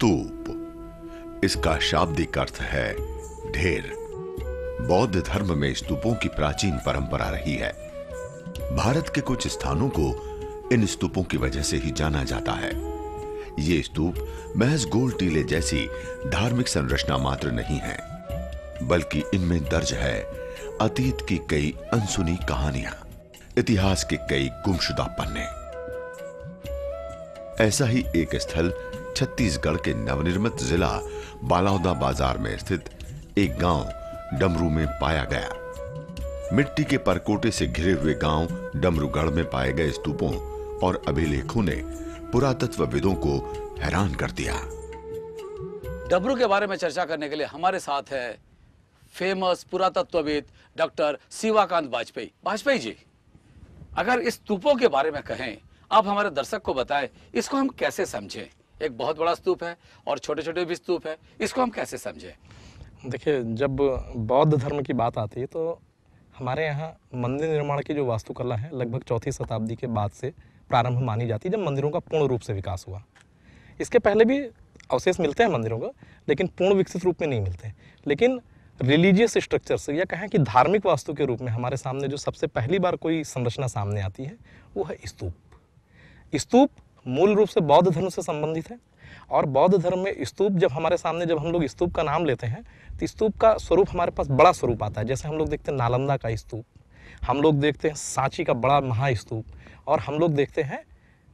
स्तूप, इसका शाब्दिक अर्थ है ढेर। बौद्ध धर्म में स्तूपों की प्राचीन परंपरा रही है। भारत के कुछ स्थानों को इन स्तूपों की वजह से ही जाना जाता है। ये स्तूप महज गोल टीले जैसी धार्मिक संरचना मात्र नहीं है, बल्कि इनमें दर्ज है अतीत की कई अनसुनी कहानियां, इतिहास के कई गुमशुदा पन्ने। ऐसा ही एक स्थल छत्तीसगढ़ के नवनिर्मित जिला बालाउदा बाजार में स्थित एक गांव डमरू में पाया गया। मिट्टी के परकोटे से घिरे हुए गांव डमरूगढ़ में पाए गए स्तूपों और अभिलेखों ने पुरातत्वविदों को हैरान कर दिया। डमरू के बारे में चर्चा करने के लिए हमारे साथ है फेमस पुरातत्वविद डॉक्टर शिवाकांत वाजपेयी। वाजपेयी जी, अगर इस स्तूपों के बारे में कहें, आप हमारे दर्शक को बताएं, इसको हम कैसे समझें? एक बहुत बड़ा स्तूप है और छोटे छोटे भी स्तूप है, इसको हम कैसे समझें? देखिए, जब बौद्ध धर्म की बात आती है तो हमारे यहाँ मंदिर निर्माण की जो वास्तुकला है लगभग 4वीं शताब्दी के बाद से प्रारंभ मानी जाती है, जब मंदिरों का पूर्ण रूप से विकास हुआ। इसके पहले भी अवशेष मिलते हैं मंदिरों का, लेकिन पूर्ण विकसित रूप में नहीं मिलते। लेकिन रिलीजियस स्ट्रक्चर से, या कहें कि धार्मिक वास्तु के रूप में हमारे सामने जो सबसे पहली बार कोई संरचना सामने आती है वो है स्तूप। स्तूप मूल रूप से बौद्ध धर्म से संबंधित है, और बौद्ध धर्म में स्तूप जब हमारे सामने, जब हम लोग स्तूप का नाम लेते हैं तो स्तूप का स्वरूप हमारे पास बड़ा स्वरूप आता है। जैसे हम लोग देखते हैं नालंदा का स्तूप, हम लोग देखते हैं सांची का बड़ा महास्तूप, और हम लोग देखते हैं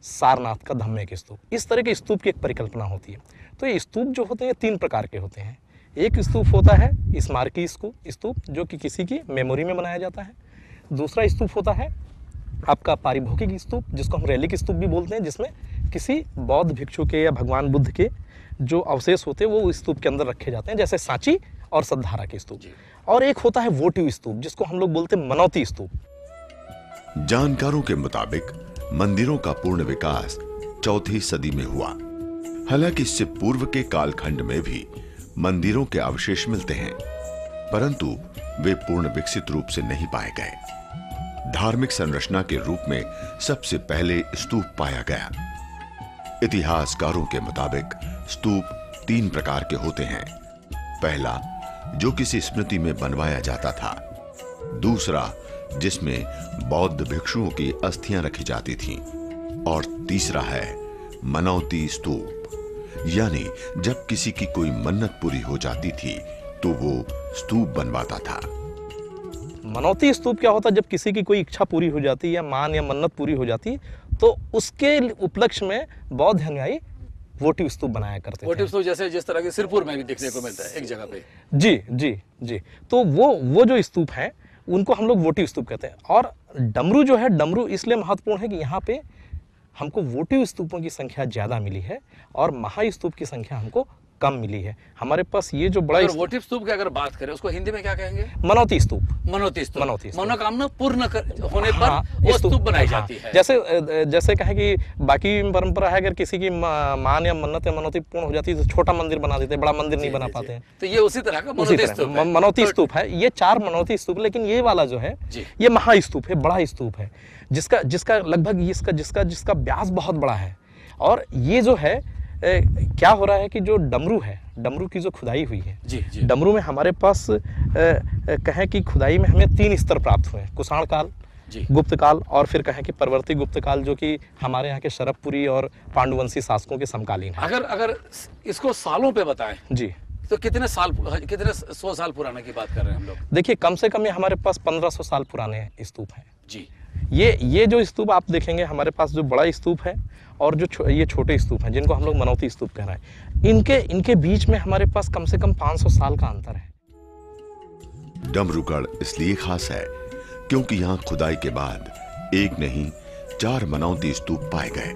सारनाथ का धम्मे के स्तूप। इस तरह के स्तूप की एक परिकल्पना होती है। तो ये स्तूप जो होते हैं 3 प्रकार के होते हैं। एक स्तूप होता है स्मारकी स्तूप, जो कि किसी की मेमोरी में बनाया जाता है। दूसरा स्तूप होता है आपका पारिभौतिक स्तूप, जिसको हम रेलिक स्तूप भी बोलते हैं, जिसमें किसी बौद्ध भिक्षु के या भगवान बुद्ध के जो अवशेष होते हैं वो स्तूप के अंदर रखे जाते हैं, जैसे सांची और सद्धारा के स्तूप। और एक होता है वोटिव स्तूप, जिसको हम लोग बोलते हैं मनौती स्तूप। जानकारों के मुताबिक मंदिरों का पूर्ण विकास 4वीं सदी में हुआ। हालांकि इससे पूर्व के कालखंड में भी मंदिरों के अवशेष मिलते हैं, परंतु वे पूर्ण विकसित रूप से नहीं पाए गए। धार्मिक संरचना के रूप में सबसे पहले स्तूप पाया गया। इतिहासकारों के मुताबिक स्तूप 3 प्रकार के होते हैं। पहला, जो किसी स्मृति में बनवाया जाता था। दूसरा, जिसमें बौद्ध भिक्षुओं की अस्थियां रखी जाती थीं। और तीसरा है मनौती स्तूप, यानी जब किसी की कोई मन्नत पूरी हो जाती थी तो वो स्तूप बनवाता था। मनौती स्तूप क्या होता है? जब किसी की कोई इच्छा पूरी हो जाती है या मान या मन्नत पूरी हो जाती तो उसके उपलक्ष्य में बौद्ध अनुयायी वोटिव स्तूप बनाया करते थे। वोटिव स्तूप जैसे जिस तरह के सिरपुर में भी देखने को मिलता है एक जगह पे। जी जी जी। तो वो जो स्तूप है उनको हम लोग वोटिव स्तूप कहते हैं। और डमरू जो है, डमरू इसलिए महत्वपूर्ण है कि यहाँ पे हमको वोटिव स्तूपों की संख्या ज़्यादा मिली है और महास्तूप की संख्या हमको कम मिली है। हमारे पास ये जो बड़ा वोटिव स्तूप की अगर बात करें, उसको हिंदी में क्या कहेंगे? मनौती स्तूप। मनौती स्तूप। मनौती स्तूप। मनोकामना पूर्ण होने पर वो स्तूप बनाई जाती है। जैसे कहें कि बाकी परंपरा है, अगर किसी की मान या मन्नत या मनौती पूर्ण हो जाती है तो छोटा मंदिर बना देते हैं, बड़ा मंदिर नहीं बना पाते हैं। तो ये उसी तरह का मनौती स्तूप है। ये 4 मनौती स्तूप, लेकिन ये वाला जो है ये महास्तूप है, बड़ा स्तूप है, जिसका लगभग जिसका व्यास बहुत बड़ा है। और ये जो है क्या हो रहा है कि जो डमरू है, डमरू की जो खुदाई हुई है, डमरू में हमारे पास कहें कि खुदाई में हमें 3 स्तर प्राप्त हुए हैं। कुषाण काल, गुप्त काल, और फिर कहें कि परवर्ती गुप्त काल, जो कि हमारे यहाँ के शरभपुरी और पांडुवंशी शासकों के समकालीन है। अगर इसको सालों पे बताएं जी, तो कितने 100 साल पुराने की बात कर रहे हैं हम लोग? देखिए, कम से कम ये हमारे पास 1500 साल पुराने स्तूप हैं जी। ये जो स्तूप आप देखेंगे हमारे पास, जो बड़ा स्तूप है और जो ये छोटे स्तूप हैं, जिनको हम लोग मनौती स्तूप कह रहे हैं, इनके बीच में हमारे पास कम से कम 500 साल का अंतर है। डमरूगढ़ इसलिए खास है क्योंकि यहां खुदाई के बाद एक नहीं 4 मनौती स्तूप पाए गए।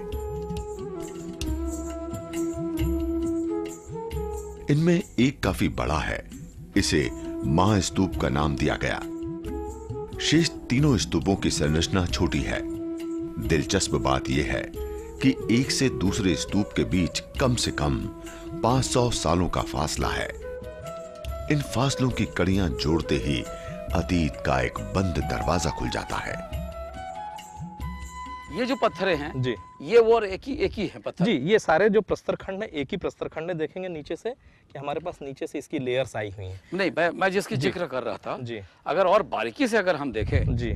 इनमें एक काफी बड़ा है, इसे महास्तूप का नाम दिया गया। शेष तीनों स्तूपों की संरचना छोटी है। दिलचस्प बात यह है कि एक से दूसरे स्तूप के बीच कम से कम 500 सालों का फासला है। इन फासलों की कड़ियां जोड़ते ही अतीत का एक बंद दरवाजा खुल जाता है। ये जो पत्थरे हैं जी ये वो और एक ही है पत्थर। जी, ये सारे जो प्रस्तर खंड है एक ही प्रस्तर खंड है। देखेंगे नीचे से कि हमारे पास नीचे से इसकी लेयर्स आई हुई हैं। नहीं, मैं जिसकी जिक्र कर रहा था, जी अगर और बारीकी से अगर हम देखें जी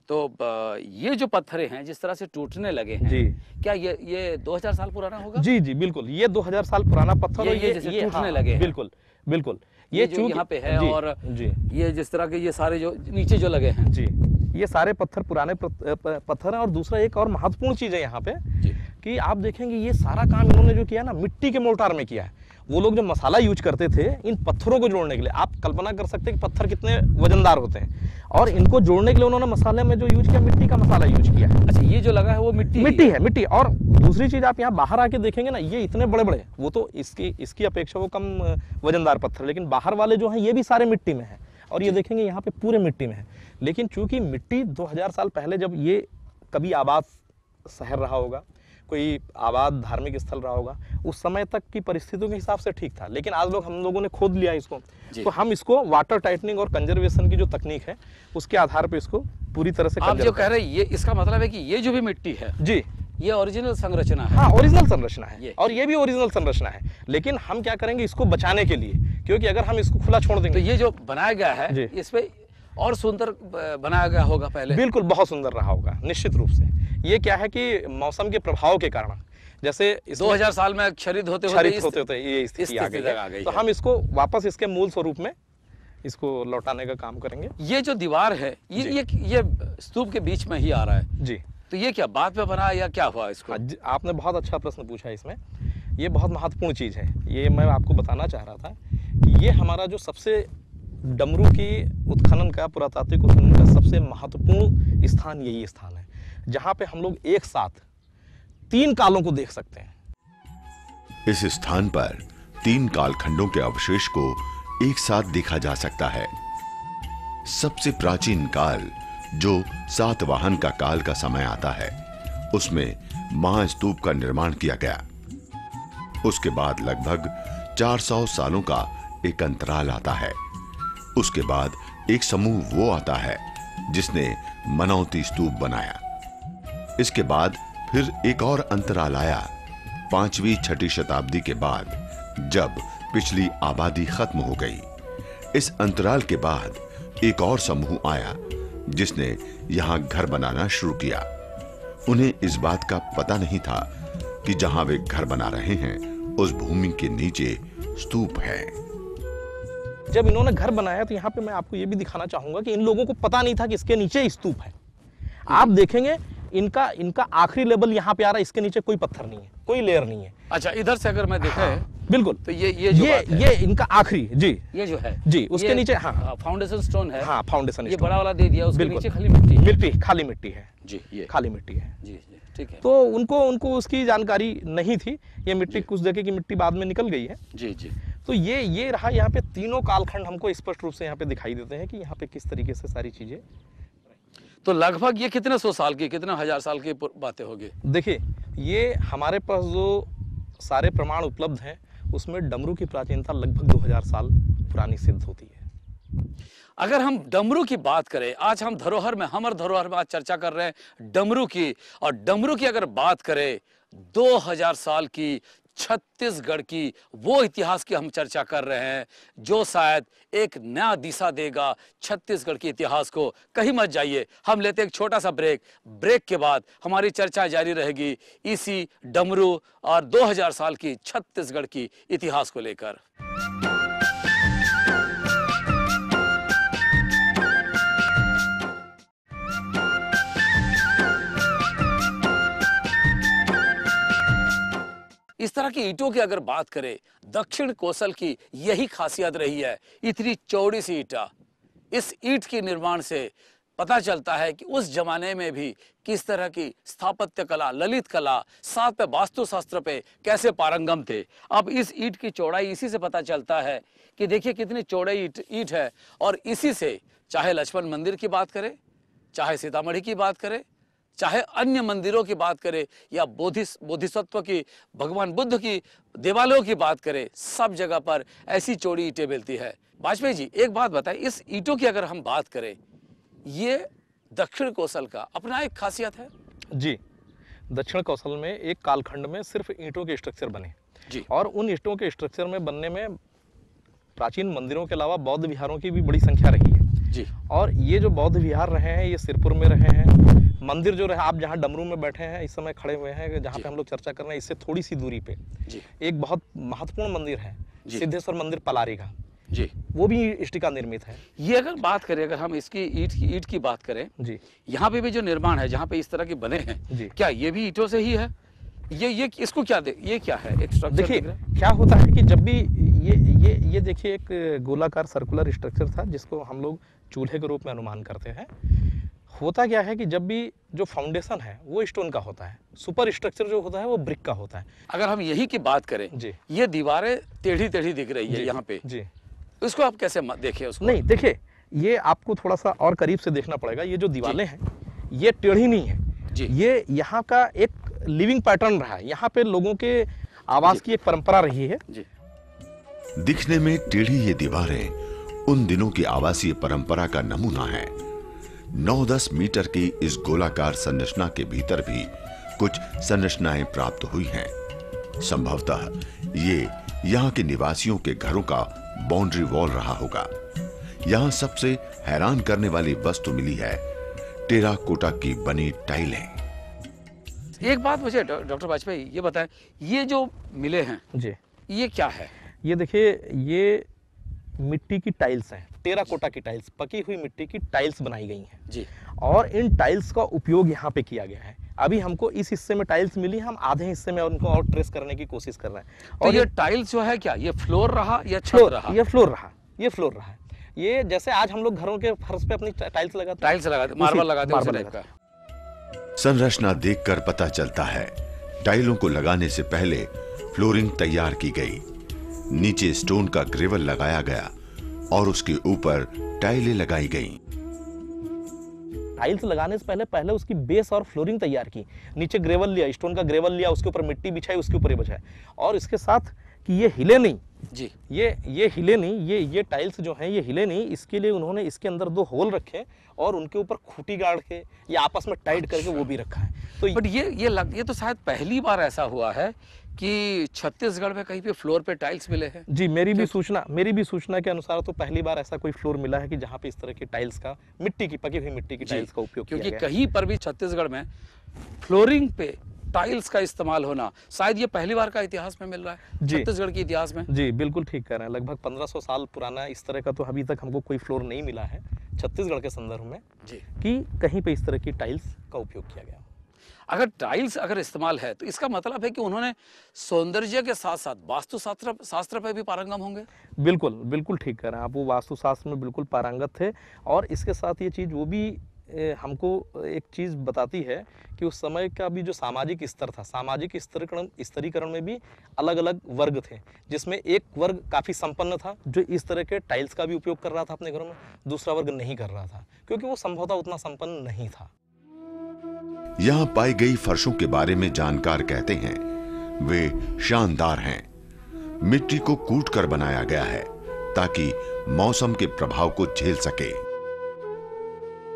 तो ये जो पत्थरे हैं जिस तरह से टूटने लगे हैं, जी क्या ये 2000 साल पुराना होगा? जी जी बिल्कुल, ये 2000 साल पुराना पत्थर और ये जैसे टूटने हाँ, लगे हैं। बिल्कुल बिल्कुल। ये जो यहाँ पे है जी, और जी ये जिस तरह के ये सारे जो नीचे जो लगे हैं, जी, ये सारे पत्थर पुराने पत्थर हैं। और दूसरा एक और महत्वपूर्ण चीज़ है यहाँ पे जी। कि आप देखेंगे ये सारा काम इन्होंने जो किया ना मिट्टी के मोर्टार में किया है। वो लोग जो मसाला यूज करते थे इन पत्थरों को जोड़ने के लिए, आप कल्पना कर सकते हैं कि पत्थर कितने वजनदार होते हैं, और इनको जोड़ने के लिए उन्होंने मसाले में जो यूज किया मिट्टी का मसाला यूज किया है। अच्छा, ये जो लगा है वो मिट्टी है मिट्टी। और दूसरी चीज आप यहाँ बाहर आके देखेंगे ना, ये इतने बड़े बड़े, वो तो इसकी अपेक्षा वो कम वजनदार पत्थर, लेकिन बाहर वाले जो हैं ये भी सारे मिट्टी में है। और ये देखेंगे यहाँ पे पूरे मिट्टी में है। लेकिन चूंकि मिट्टी 2000 साल पहले जब ये कभी आबाद शहर रहा होगा, कोई आबाद धार्मिक स्थल रहा होगा, उस समय तक की परिस्थितियों के हिसाब से ठीक था। लेकिन आज हम लोगों ने खोद लिया इसको, तो हम इसको वाटर टाइटनिंग और कंजर्वेशन की जो तकनीक है उसके आधार पर इसको पूरी तरह से आप जो कह रहे हैं ये इसका मतलब है कि ये जो भी मिट्टी है जी ये ओरिजिनल संरचना है। हाँ, ओरिजिनल संरचना है ये। और ये भी ओरिजिनल संरचना है। लेकिन हम क्या करेंगे इसको बचाने के लिए, क्योंकि अगर हम इसको खुला छोड़ तो देंगे ये जो बनाया गया है इस पे और सुंदर बनाया गया होगा पहले। बिल्कुल, बहुत सुंदर रहा होगा निश्चित रूप से। ये क्या है कि मौसम के प्रभाव के कारण, जैसे 2000 साल में क्षरित होते ये स्थिति आ गई, तो हम इसको वापस इसके मूल स्वरूप में इसको लौटाने का काम करेंगे। ये जो दीवार है ये स्तूप के बीच में ही आ रहा है जी, तो ये क्या बाद में बना या क्या हुआ इसको? आपने बहुत अच्छा प्रश्न पूछा। इसमें ये बहुत महत्वपूर्ण चीज़ है। ये मैं आपको बताना चाह रहा था कि ये हमारा जो सबसे डमरू की उत्खनन का, पुरातात्विक उत्खनन का सबसे महत्वपूर्ण स्थान यही स्थान है, जहाँ पे हम लोग एक साथ 3 कालों को देख सकते हैं। इस स्थान पर 3 कालखंडों के अवशेष को एक साथ देखा जा सकता है। सबसे प्राचीन काल जो सातवाहन का काल का समय आता है, उसमें महास्तूप का निर्माण किया गया। उसके बाद लगभग 400 सालों का एक अंतराल आता है। उसके बाद एक समूह वो आता है जिसने मनौती स्तूप बनाया। इसके बाद फिर एक और अंतराल आया 5वीं-6ठी शताब्दी के बाद, जब पिछली आबादी खत्म हो गई। इस अंतराल के बाद एक और समूह आया जिसने यहां घर बनाना शुरू किया। उन्हें इस बात का पता नहीं था कि जहां वे घर बना रहे हैं उस भूमि के नीचे स्तूप है। जब इन्होंने घर बनाया तो यहाँ पे मैं आपको ये भी दिखाना चाहूंगा कि इन लोगों को पता नहीं था कि इसके नीचे स्तूप है। आप देखेंगे इनका आखिरी लेवल यहाँ पे आ रहा है, इसके नीचे कोई पत्थर नहीं है, कोई लेयर नहीं है। अच्छा, इधर से अगर मैं देखा है बिल्कुल, तो ये इनका आखिरी जी, ये जो है जी, उसके नीचे हाँ फाउंडेशन स्टोन है। हाँ, फाउंडेशन ये बड़ा वाला दे दिया, उसके नीचे खाली मिट्टी खाली मिट्टी है जी, ये खाली मिट्टी है जी, ठीक है। तो उनको उसकी जानकारी नहीं थी। ये मिट्टी कुछ जगह की मिट्टी बाद में निकल गई है जी जी। तो ये रहा। यहाँ पे तीनों कालखंड हमको स्पष्ट रूप से यहाँ पे दिखाई देते हैं कि यहाँ पे किस तरीके से सारी चीजें। तो लगभग ये कितने 100 साल की, कितने 1000 साल की बातें होगी? देखिए, ये हमारे पास जो सारे प्रमाण उपलब्ध हैं उसमें डमरू की प्राचीनता लगभग 2000 साल पुरानी सिद्ध होती है। अगर हम डमरू की बात करें, आज हम धरोहर में, हमर धरोहर में आज चर्चा कर रहे हैं डमरू की, और डमरू की अगर बात करें 2000 साल की छत्तीसगढ़ की वो इतिहास की हम चर्चा कर रहे हैं जो शायद एक नया दिशा देगा छत्तीसगढ़ के इतिहास को। कहीं मत जाइए, हम लेते एक छोटा सा ब्रेक के बाद हमारी चर्चा जारी रहेगी इसी डमरू और 2000 साल की छत्तीसगढ़ की इतिहास को लेकर। इस तरह की ईंटों की अगर बात करें, दक्षिण कोसल की यही खासियत रही है, इतनी चौड़ी सी ईंटा। इस ईंट के निर्माण से पता चलता है कि उस जमाने में भी किस तरह की स्थापत्य कला, ललित कला, साथ में वास्तुशास्त्र पे कैसे पारंगम थे। अब इस ईंट की चौड़ाई इसी से पता चलता है कि देखिए कितनी चौड़ाई ईंट है, और इसी से चाहे लक्ष्मण मंदिर की बात करें, चाहे सीतामढ़ी की बात करें, चाहे अन्य मंदिरों की बात करें, या बोधिसत्व की, भगवान बुद्ध की देवालयों की बात करें, सब जगह पर ऐसी चौड़ी ईंटें मिलती है। वाजपेयी जी, एक बात बताएं, इस ईंटों की अगर हम बात करें, ये दक्षिण कोसल का अपना एक खासियत है। जी, दक्षिण कौशल में एक कालखंड में सिर्फ ईंटों के स्ट्रक्चर बने जी और उन ईंटों के स्ट्रक्चर में बनने में प्राचीन मंदिरों के अलावा बौद्ध विहारों की भी बड़ी संख्या रही है जी। और ये जो बौद्ध विहार रहे हैं ये सिरपुर में रहे हैं। मंदिर जो रहे, आप जहाँ डमरू में बैठे हैं इस समय खड़े हुए हैं, जहाँ पे हम लोग चर्चा कर रहे हैं, इससे थोड़ी सी दूरी पे जी एक बहुत महत्वपूर्ण मंदिर है, जी। सिद्धेश्वर मंदिर पलारी का, जी। वो भी इष्टिका निर्मित है। ये अगर बात करें, अगर हम इसकी ईंट की बात करें, जी यहाँ पे भी जो निर्माण है, जहाँ पे इस तरह के बने हैं, जी। क्या ये भी ईंटों से ही है? ये इसको क्या ये क्या है, एक स्ट्रक्चर देखिए दिख रहा है? क्या होता है कि जब भी ये देखिए एक गोलाकार सर्कुलर स्ट्रक्चर था जिसको हम लोग चूल्हे के रूप में अनुमान करते हैं। होता क्या है कि जब भी जो फाउंडेशन है वो स्टोन का होता है, सुपर स्ट्रक्चर जो होता है वो ब्रिक का होता है। अगर हम यही की बात करें, जी। ये दीवारें टेढ़ी टेढ़ी दिख रही है जी, यहाँ पे, जी इसको आप कैसे देखें उसको? नहीं, देखिए ये आपको थोड़ा सा और करीब से देखना पड़ेगा। ये जो दीवारें हैं ये टेढ़ी नहीं है जी। ये यहाँ का एक लिविंग पैटर्न रहा है, यहाँ पे लोगों के आवास की एक परंपरा रही है। जी। दिखने में टेढ़ी ये दीवारें उन दिनों की आवासीय परंपरा का नमूना है। 9-10 मीटर की इस गोलाकार संरचना के भीतर भी कुछ संरचनाएं प्राप्त हुई हैं। संभवतः ये यहाँ के निवासियों के घरों का बाउंड्री वॉल रहा होगा। यहाँ सबसे हैरान करने वाली वस्तु मिली है टेराकोटा की बनी टाइलें। एक बात मुझे डॉक्टर वाजपेयी ये बताएं, ये जो मिले हैं जी ये क्या है? ये देखिए ये मिट्टी की टाइल्स हैं, टेराकोटा की टाइल्स, पकी हुई मिट्टी की टाइल्स बनाई गई हैं जी। और इन टाइल्स का उपयोग यहाँ पे किया गया है। अभी हमको इस हिस्से में टाइल्स मिली, हम आधे हिस्से में उनको और ट्रेस करने की कोशिश कर रहे हैं। तो और ये टाइल्स जो है क्या ये फ्लोर रहा या छत फ्लोर, रहा? ये फ्लोर रहा, ये फ्लोर रहा। ये जैसे आज हम लोग घरों के फर्श पे अपनी टाइल्स लगाते हैं, टाइल्स लगाते, मार्बल लगाते हैं, उसी मार्बल टाइप का। संरचना देखकर पता चलता है टाइलों को लगाने से पहले फ्लोरिंग तैयार की गई, नीचे स्टोन का ग्रेवल लगाया गया और उसके ऊपर टाइलें लगाई गईं। टाइल्स लगाने से पहले उसकी बेस और फ्लोरिंग तैयार की, नीचे ग्रेवल लिया, स्टोन का ग्रेवल लिया, उसके ऊपर मिट्टी बिछाई, उसके ऊपर ये बिछाया। और इसके साथ कि ये हिले नहीं जी, ये हिले नहीं, ये टाइल्स जो हैं ये हिले नहीं, इसके लिए उन्होंने इसके अंदर 2 होल रखे और उनके ऊपर खूंटी गाड़ के ये आपस में टाइट करके वो भी रखा है। तो बट ये तो शायद पहली बार ऐसा हुआ है कि छत्तीसगढ़ में कहीं पे फ्लोर पे टाइल्स मिले हैं। जी मेरी भी सूचना के अनुसार तो पहली बार ऐसा कोई फ्लोर मिला है कि जहाँ पे इस तरह की टाइल्स का, मिट्टी की, पकी हुई मिट्टी की टाइल्स का उपयोग किया गया है। क्योंकि कहीं पर भी छत्तीसगढ़ में फ्लोरिंग पे टाइल्स का इस्तेमाल होना शायद ये पहली बार का इतिहास में मिल रहा है छत्तीसगढ़ के इतिहास में। जी बिल्कुल ठीक कह रहे हैं, लगभग 1500 साल पुराना इस तरह का तो अभी तक हमको कोई फ्लोर नहीं मिला है छत्तीसगढ़ के संदर्भ में जी कि कहीं पे इस तरह की टाइल्स का उपयोग किया गया। अगर टाइल्स अगर इस्तेमाल है तो इसका मतलब है कि उन्होंने सौंदर्य के साथ साथ वास्तु शास्त्र पे भी पारंगम होंगे। बिल्कुल ठीक कह रहे हैं आप, वो वास्तुशास्त्र में बिल्कुल पारंगत थे। और इसके साथ ये चीज़ वो भी हमको एक चीज़ बताती है कि उस समय का भी जो सामाजिक स्तर था, सामाजिक स्तरीकरण में भी अलग अलग वर्ग थे, जिसमें एक वर्ग काफ़ी संपन्न था जो इस तरह के टाइल्स का भी उपयोग कर रहा था अपने घरों में, दूसरा वर्ग नहीं कर रहा था क्योंकि वो संभवतः उतना संपन्न नहीं था। यहां पाई गई फर्शों के बारे में जानकार कहते हैं वे शानदार हैं। मिट्टी को कूट कर बनाया गया है ताकि मौसम के प्रभाव को झेल सके।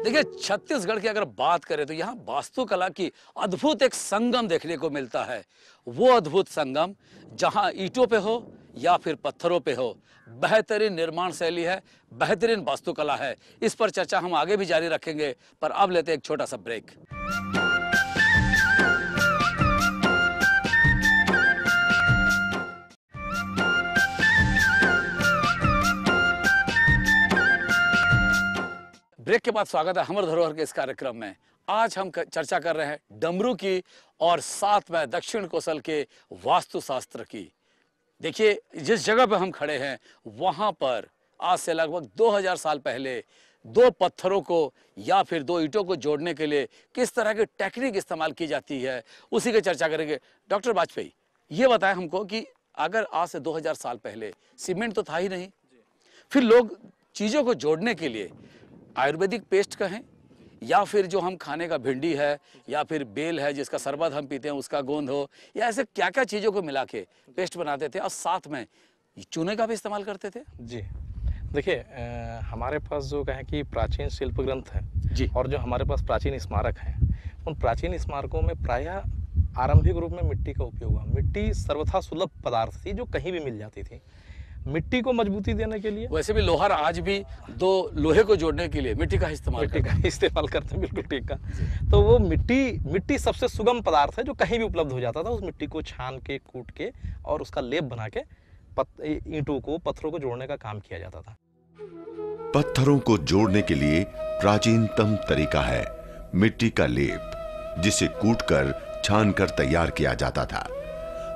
देखिए छत्तीसगढ़ की अगर बात करें तो यहाँ वास्तुकला की अद्भुत एक संगम देखने को मिलता है। वो अद्भुत संगम जहाँ ईंटों पे हो या फिर पत्थरों पे हो, बेहतरीन निर्माण शैली है, बेहतरीन वास्तुकला है। इस पर चर्चा हम आगे भी जारी रखेंगे, पर अब लेते हैं एक छोटा सा ब्रेक। ब्रेक के बाद स्वागत है हमर धरोहर के इस कार्यक्रम में। आज हम चर्चा कर रहे हैं डमरू की और साथ में दक्षिण कौशल के वास्तुशास्त्र की। देखिए जिस जगह पर हम खड़े हैं वहां पर आज से लगभग 2000 साल पहले 2 पत्थरों को या फिर 2 ईंटों को जोड़ने के लिए किस तरह की टेक्निक इस्तेमाल की जाती है, उसी की चर्चा करेंगे। डॉक्टर वाजपेयी ये बताएं हमको कि अगर आज से 2000 साल पहले सीमेंट तो था ही नहीं, फिर लोग चीज़ों को जोड़ने के लिए आयुर्वेदिक पेस्ट कहें या फिर जो हम खाने का भिंडी है या फिर बेल है जिसका शरबत हम पीते हैं उसका गोंद हो, या ऐसे क्या क्या चीज़ों को मिला के पेस्ट बनाते थे और साथ में चूने का भी इस्तेमाल करते थे। जी देखिए हमारे पास जो कहें कि प्राचीन शिल्प ग्रंथ है जी, और जो हमारे पास प्राचीन स्मारक हैं, उन प्राचीन स्मारकों में प्रायः आरंभिक रूप में मिट्टी का उपयोग हुआ। मिट्टी सर्वथा सुलभ पदार्थ थी जो कहीं भी मिल जाती थी। मिट्टी को मजबूती देने के लिए, वैसे भी लोहार आज भी दो लोहे को जोड़ने के लिए मिट्टी का इस्तेमाल करते हैं, बिल्कुल ठीक है। तो वो मिट्टी सबसे सुगम पदार्थ है जो कहीं भी उपलब्ध हो जाता था। उस मिट्टी को छान के, कूट के और उसका लेप बना के ईंटों को, पत्थरों को जोड़ने का काम किया जाता था। पत्थरों को जोड़ने के लिए प्राचीनतम तरीका है मिट्टी का लेप, जिसे कूटकर, छानकर तैयार किया जाता था।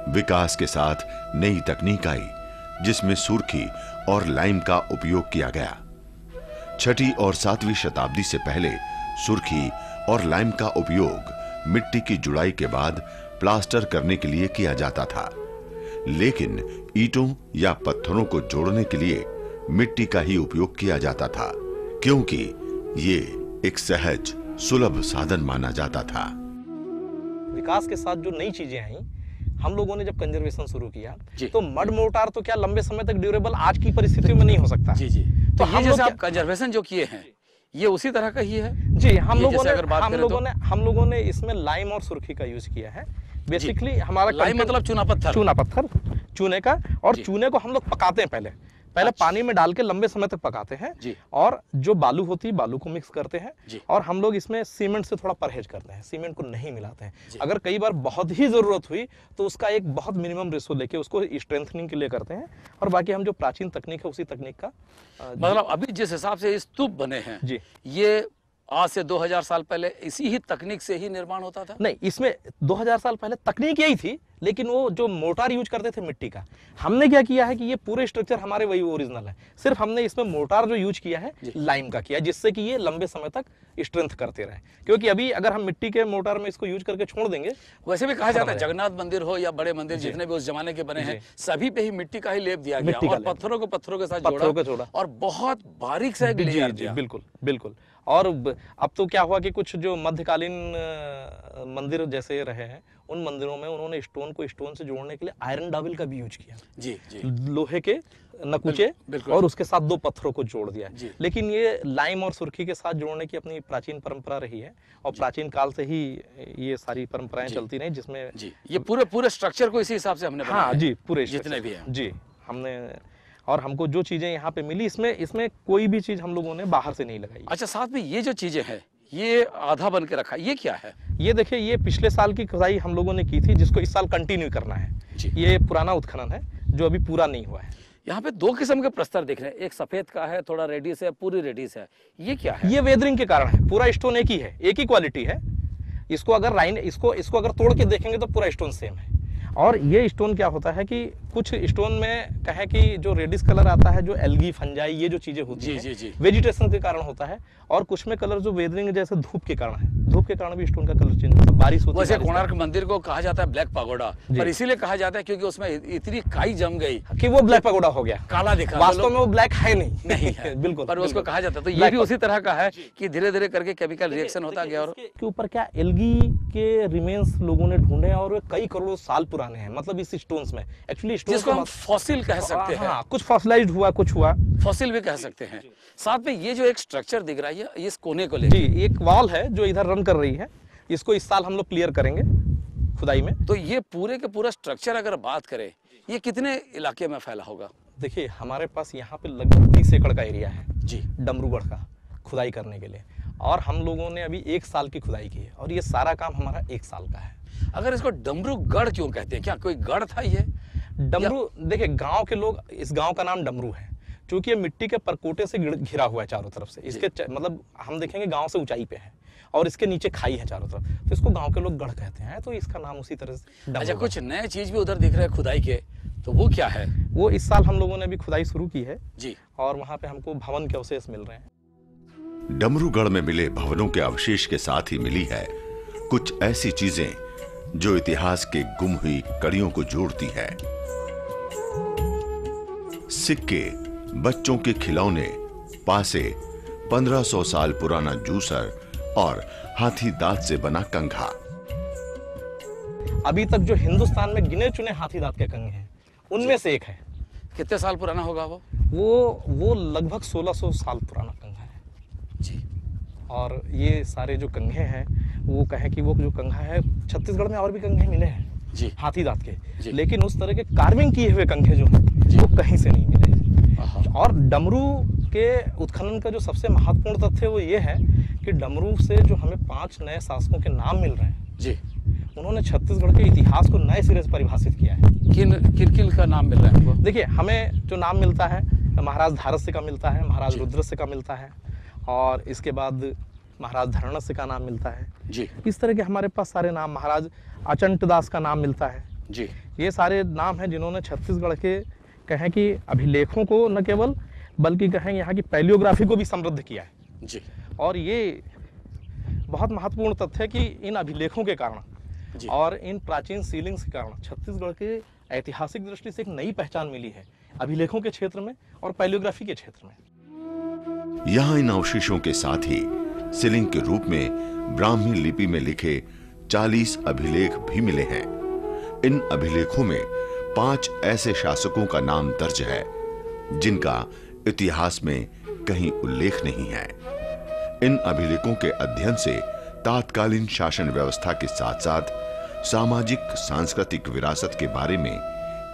विकास के साथ नई तकनीक आई जिसमें सुर्खी और लाइम का उपयोग किया गया। 6वीं और 7वीं शताब्दी से पहले सुर्खी और लाइम का उपयोग मिट्टी की जुड़ाई के बाद प्लास्टर करने के लिए किया जाता था, लेकिन ईंटों या पत्थरों को जोड़ने के लिए मिट्टी का ही उपयोग किया जाता था, क्योंकि ये एक सहज, सुलभ साधन माना जाता था। विकास के साथ जो नई चीजें आई, हम लोगों ने जब कंजर्वेशन शुरू किया तो मड जी। मोर्टार तो क्या लंबे समय तक ड्यूरेबल आज की परिस्थितियों में नहीं हो सकता। जी जी। तो हम जैसे आप कंजर्वेशन जो किए हैं ये उसी तरह का ही है जी। हम लोगों ने इसमें लाइम और सुर्खी का यूज किया है। बेसिकली हमारा लाइम मतलब चूना पत्थर चूने का, और चूने को हम लोग पकाते हैं पहले पानी में डाल के लंबे समय तक पकाते हैं जी। और जो बालू होती है बालू को मिक्स करते हैं जी। और हम लोग इसमें सीमेंट से थोड़ा परहेज करते हैं, सीमेंट को नहीं मिलाते हैं। अगर कई बार बहुत ही जरूरत हुई तो उसका एक बहुत मिनिमम रेशो लेके उसको स्ट्रेंथनिंग के लिए करते हैं। और बाकी हम जो प्राचीन तकनीक है उसी तकनीक का मतलब अभी जिस हिसाब से स्तूप बने हैं जी, ये आज से 2000 साल पहले इसी ही तकनीक से ही निर्माण होता था? नहीं, इसमें 2000 साल पहले तकनीक यही थी, लेकिन वो जो मोर्टार यूज करते थे मिट्टी का, हमने क्या किया है कि ये पूरे स्ट्रक्चर हमारे वही ओरिजिनल है, सिर्फ हमने इसमें मोर्टार जो यूज किया है लाइम का किया, जिससे कि ये लंबे समय तक स्ट्रेंथ करते रहे। क्योंकि अभी अगर हम मिट्टी के मोर्टार में इसको यूज करके छोड़ देंगे, वैसे भी कहा जाता है जगन्नाथ मंदिर हो या बड़े मंदिर जितने भी उस जमाने के बने हैं सभी पे ही मिट्टी का ही लेप दिया गया और पत्थरों को पत्थरों के साथ जोड़ा और बहुत बारीक सा एक लेयर दिया। बिल्कुल बिल्कुल। और अब तो क्या हुआ कि कुछ जो मध्यकालीन मंदिर जैसे रहे हैं उन मंदिरों में उन्होंने स्टोन को स्टोन से जोड़ने के लिए आयरन डाबिल का भी यूज किया जी जी। लोहे के नकुचे और उसके साथ 2 पत्थरों को जोड़ दिया। लेकिन ये लाइम और सुर्खी के साथ जोड़ने की अपनी प्राचीन परंपरा रही है और प्राचीन काल से ही ये सारी परंपराएं चलती रही, जिसमें जी ये पूरे स्ट्रक्चर को इसी हिसाब से हमने बनाया। हाँ जी, पूरे जितने भी हैं जी हमने। और हमको जो चीजें यहाँ पे मिली, इसमें कोई भी चीज हम लोगों ने बाहर से नहीं लगाई। अच्छा, साथ में ये जो चीजें हैं ये आधा बन के रखा, ये क्या है? ये देखिए, ये पिछले साल की खुदाई हम लोगों ने की थी, जिसको इस साल कंटिन्यू करना है। ये पुराना उत्खनन है जो अभी पूरा नहीं हुआ है। यहाँ पे 2 किस्म के प्रस्तर दिख रहे हैं, एक सफेद का है, थोड़ा रेडिस है, पूरी रेडिस है, ये क्या है? ये वेदरिंग के कारण है, पूरा स्टोन एक ही है, एक ही क्वालिटी है। इसको अगर तोड़ के देखेंगे तो पूरा स्टोन सेम है। और ये स्टोन क्या होता है कि कुछ स्टोन में कहे कि जो रेडिस कलर आता है, जो एल्गी, फंजाई, ये जो चीजें होती हैं वेजिटेशन के कारण होता है, और कुछ में कलर जो वेदरिंग जैसे धूप के कारण है, धूप के कारण भी स्टोन का कलर चेंज होता है, बारिश होती है। वैसे कोणार्क मंदिर को कहा जाता है ब्लैक पगोडा, पर इसीलिए कहा जाता है क्योंकि उसमें इतनी काई जम गई कि वो ब्लैक पगोडा हो गया, काला दिखा। वास्तव में वो ब्लैक है नहीं है बिल्कुल, पर उसको कहा जाता है। तो ये भी उसी तरह का है कि धीरे धीरे करके केमिकल रिएक्शन होता गया और के ऊपर क्या एल्गी के रिमेन्स लोगों ने ढूंढे और वे कई करोड़ों साल पुराने हैं। मतलब इस स्टोन्स में एक्चुअली जिसको हम फॉसिल कह सकते हैं। कुछ फॉसिलाइज्ड हुआ, कुछ हुआ, फॉसिल भी कह सकते हैं। साथ में ये जो एक स्ट्रक्चर दिख रहा है, इस कोने को लेकर जी एक वॉल है जो इधर रन कर रही है, इसको इस साल हम लोग क्लियर करेंगे खुदाई में। तो ये पूरे के पूरा स्ट्रक्चर अगर बात करें, ये कितने इलाके में फैला होगा? देखिए, हमारे पास यहाँ पे लगभग 30 एकड़ का एरिया है जी डमरूगढ़ का खुदाई करने के लिए, और हम लोगों ने अभी 1 साल की खुदाई की है और ये सारा काम हमारा 1 साल का है। अगर इसको डमरूगढ़ क्यों कहते हैं? क्या कोई गढ़ था ये? डमरू, देखिए गांव के लोग, इस गांव का नाम डमरू है क्योंकि ये मिट्टी के परकोटे से घिरा हुआ है चारों तरफ से। इसके मतलब हम देखेंगे गांव से ऊंचाई पे है और इसके नीचे खाई है चारों तरफ, तो इसको गांव के लोग गढ़ कहते हैं, तो इसका नाम उसी तरह से। अच्छा, कुछ नए चीज भी उधर दिख रहे हैं खुदाई के, तो वो क्या है? वो इस साल हम लोगों ने अभी खुदाई शुरू की है जी, और वहाँ पे हमको भवन के अवशेष मिल रहे हैं। डमरूगढ़ में मिले भवनों के अवशेष के साथ ही मिली है कुछ ऐसी चीजें जो इतिहास के गुम हुई कड़ियों को जोड़ती है। सिक्के, बच्चों के खिलौने, पासे, 1500 साल पुराना जूसर और हाथी दांत से बना कंघा। अभी तक जो हिंदुस्तान में गिने चुने हाथी दांत के कंघे हैं उनमें से एक है। कितने साल पुराना होगा वो? वो लगभग 1600 साल पुराना कंघा है जी। और ये सारे जो कंघे हैं वो कहें कि वो जो कंघा है, छत्तीसगढ़ में और भी कंघे मिले हैं जी हाथी दांत जी। के, लेकिन उस तरह के कार्विंग किए हुए कंघे जो हैं वो कहीं से नहीं मिले। आहा। और डमरू के उत्खनन का जो सबसे महत्वपूर्ण तथ्य वो ये है कि डमरू से जो हमें 5 नए शासकों के नाम मिल रहे हैं, जी, उन्होंने छत्तीसगढ़ के इतिहास को नए सिरे से परिभाषित किया है। किन का नाम मिल रहा है हमको? देखिए, हमें जो नाम मिलता है, महाराज धारस्य का मिलता है, महाराज रुद्रस्य का मिलता है, और इसके बाद महाराज धरणस्य का नाम मिलता है जी इस तरह के हमारे पास सारे नाम, महाराज अचंट दास का नाम मिलता है जी। ये सारे नाम हैं जिन्होंने छत्तीसगढ़ के कहें कि अभिलेखों को न केवल बल्कि कहें यहाँ की पैलियोग्राफी को भी समृद्ध किया है। जी और ये बहुत महत्वपूर्ण तथ्य है कि इन अभिलेखों के कारण और इन प्राचीन सीलिंग्स के कारण छत्तीसगढ़ के ऐतिहासिक दृष्टि से एक नई पहचान मिली है अभिलेखों के क्षेत्र में और पैलियोग्राफी के क्षेत्र में। यहाँ इन अवशेषों के साथ ही सीलिंग के रूप में ब्राह्मी लिपि में लिखे 40 अभिलेख भी मिले हैं। इन अभिलेखों में 5 ऐसे शासकों का नाम दर्ज है जिनका इतिहास में कहीं उल्लेख नहीं है। इन अभिलेखों के अध्ययन से तात्कालीन शासन व्यवस्था के साथ साथ सामाजिक सांस्कृतिक विरासत के बारे में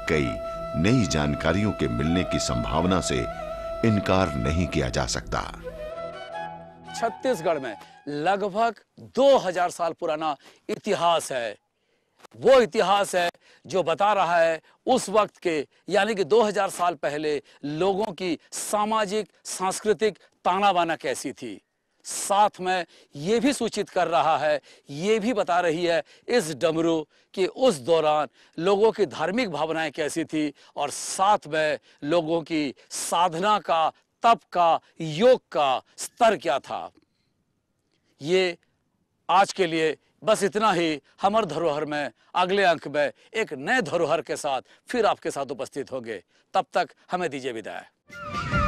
कई नई जानकारियों के मिलने की संभावना से इनकार नहीं किया जा सकता। छत्तीसगढ़ में लगभग 2000 साल पुराना इतिहास है। वो इतिहास है जो बता रहा है उस वक्त के यानी कि 2000 साल पहले लोगों की सामाजिक सांस्कृतिक ताना बाना कैसी थी। साथ में ये भी सूचित कर रहा है, ये भी बता रही है इस डमरू कि उस दौरान लोगों की धार्मिक भावनाएं कैसी थी और साथ में लोगों की साधना का, तप का, योग का स्तर क्या था। ये आज के लिए बस इतना ही। हमर धरोहर में अगले अंक में एक नए धरोहर के साथ फिर आपके साथ उपस्थित होंगे। तब तक हमें दीजिए विदाई।